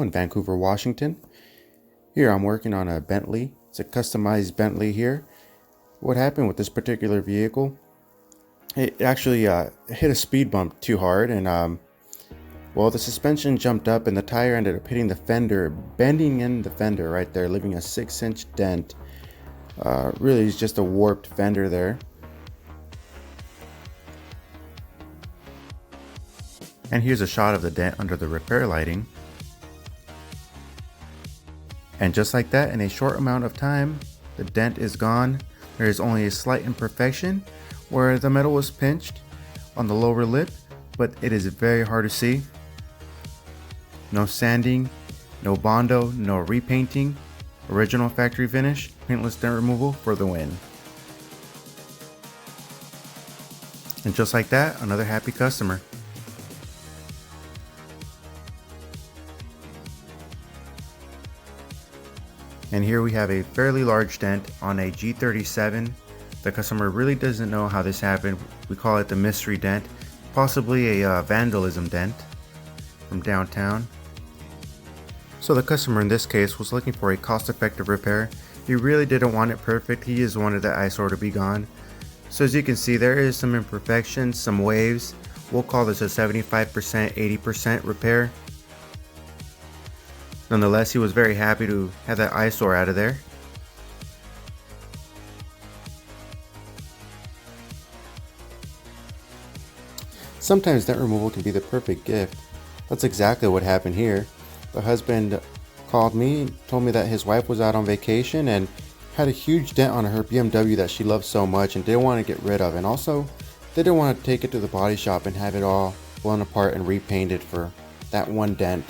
In Vancouver, Washington. Here I'm working on a Bentley. It's a customized Bentley here. What happened with this particular vehicle? It actually hit a speed bump too hard, and well, the suspension jumped up and the tire ended up hitting the fender, bending in the fender right there, leaving a 6-inch dent. Really, it's just a warped fender there. And here's a shot of the dent under the repair lighting. And just like that, in a short amount of time, the dent is gone. There is only a slight imperfection where the metal was pinched on the lower lip, but it is very hard to see. No sanding, no Bondo, no repainting. Original factory finish, paintless dent removal for the win. And just like that, another happy customer. And here we have a fairly large dent on a G37. The customer really doesn't know how this happened. We call it the mystery dent, possibly a vandalism dent from downtown. So the customer in this case was looking for a cost-effective repair. He really didn't want it perfect, he just wanted the eyesore to be gone. So as you can see, there is some imperfections, some waves. We'll call this a 75%, 80% repair. Nonetheless, he was very happy to have that eyesore out of there. Sometimes dent removal can be the perfect gift. That's exactly what happened here. The husband called me, told me that his wife was out on vacation and had a huge dent on her BMW that she loved so much and didn't want to get rid of, and also didn't want to take it to the body shop and have it all blown apart and repainted for that one dent.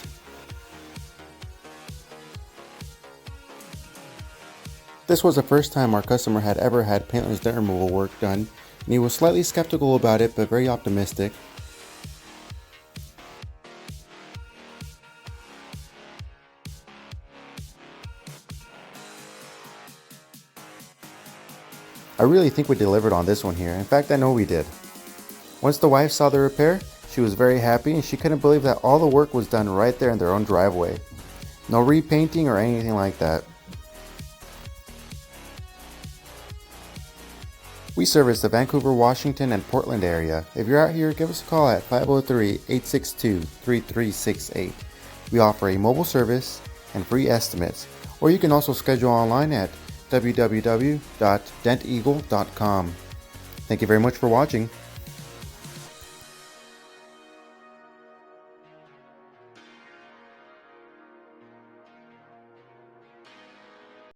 This was the first time our customer had ever had paintless dent removal work done, and he was slightly skeptical about it but very optimistic. I really think we delivered on this one here. In fact, I know we did. Once the wife saw the repair, she was very happy and she couldn't believe that all the work was done right there in their own driveway. No repainting or anything like that. We service the Vancouver, Washington, and Portland area. If you're out here, give us a call at 503-862-3368. We offer a mobile service and free estimates, or you can also schedule online at www.denteagle.com. Thank you very much for watching.